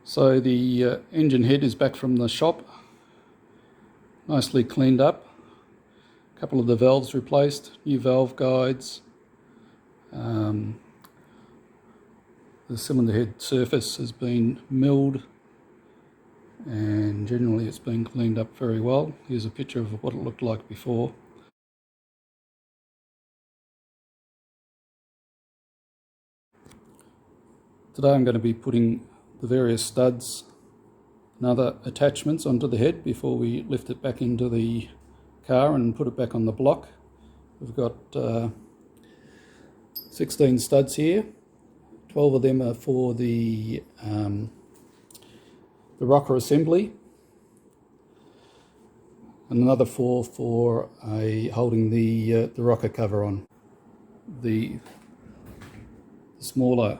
So the engine head is back from the shop, nicely cleaned up. A couple of the valves replaced, new valve guides. The cylinder head surface has been milled and generally it's been cleaned up very well. Here's a picture of what it looked like before. Today I'm going to be putting the various studs and other attachments onto the head before we lift it back into the car and put it back on the block. We've got 16 studs here. 12 of them are for the rocker assembly, and another 4 for holding the rocker cover on. The smaller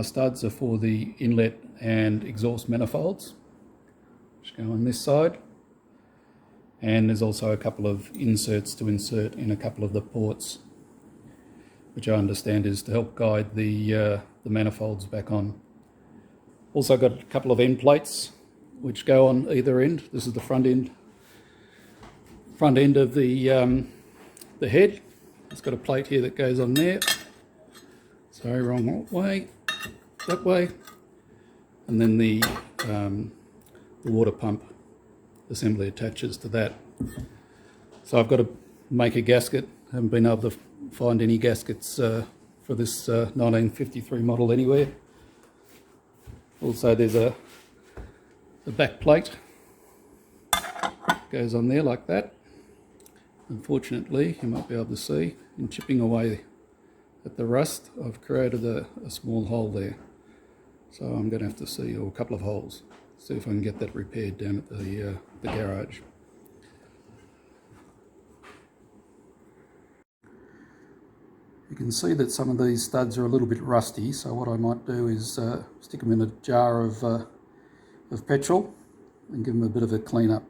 studs are for the inlet and exhaust manifolds, which go on this side. And there's also a couple of inserts to insert in a couple of the ports, which I understand is to help guide the manifolds back on. Also got a couple of end plates which go on either end. This is the front end of the head. It's got a plate here that goes on there. Sorry, wrong way, that way. And then the water pump assembly attaches to that. So I've got to make a gasket. Haven't been able to find any gaskets for this 1953 model anywhere. Also there's a back plate, goes on there like that. Unfortunately, you might be able to see, in chipping away at the rust, I've created a small hole there. So I'm going to have to see, or a couple of holes, see if I can get that repaired down at the garage. You can see that some of these studs are a little bit rusty, so what I might do is stick them in a jar of petrol and give them a bit of a clean up.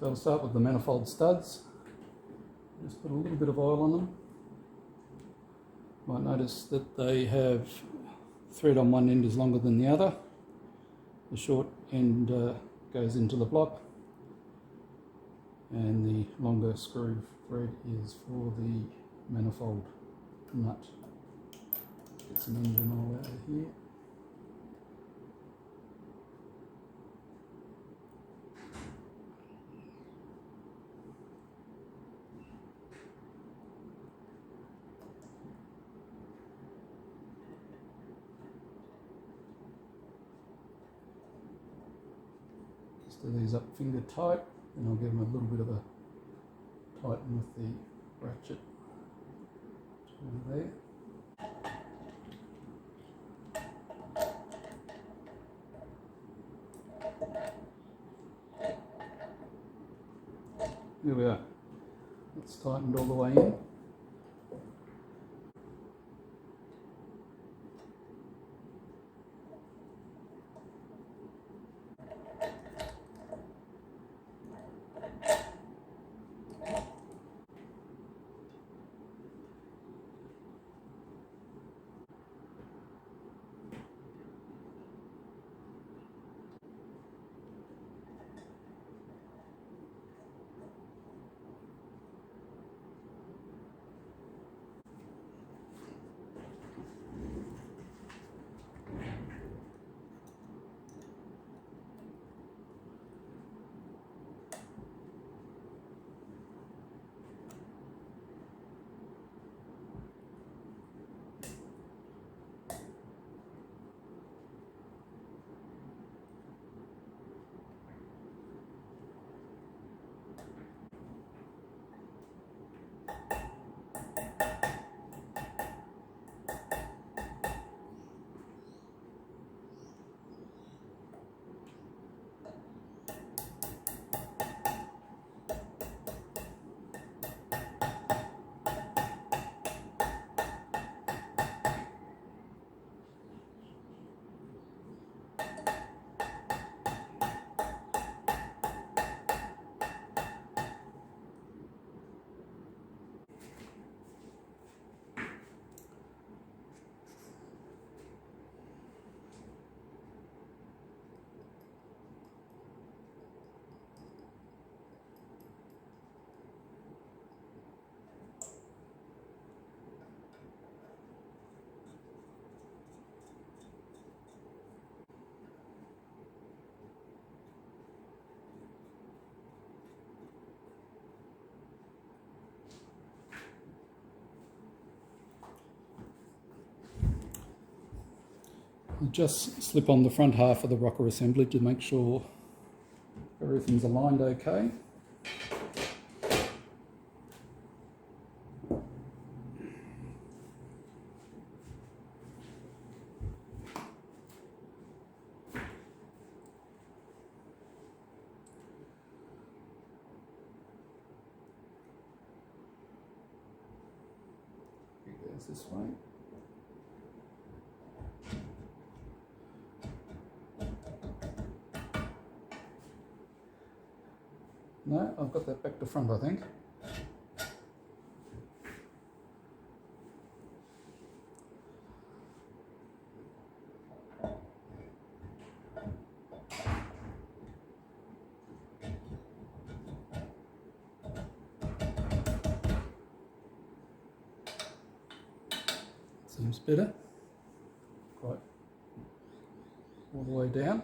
So I'll start with the manifold studs. Just put a little bit of oil on them. Might notice that they have thread on one end is longer than the other. The short end goes into the block, and the longer screw thread is for the manifold nut. Get some engine oil out of here. Just do these up finger tight, and I'll give them a little bit of a tighten with the ratchet over there. Here we are. It's tightened all the way in. I'll just slip on the front half of the rocker assembly to make sure everything's aligned okay. It goes this way. No, I've got that back to front, I think. Seems better. Quite all the way down.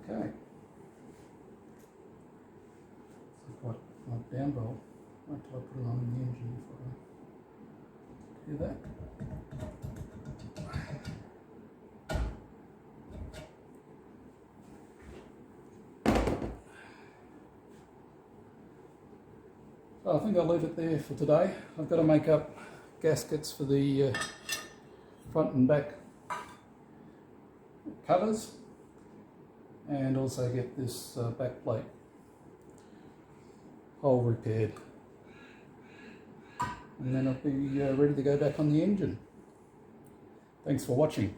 Okay. So quite like down bolt. Wait till I put it on in the engine before I do that. So I think I'll leave it there for today. I've got to make up gaskets for the front and back covers, and also get this back plate hole repaired, and then I'll be ready to go back on the engine. Thanks for watching.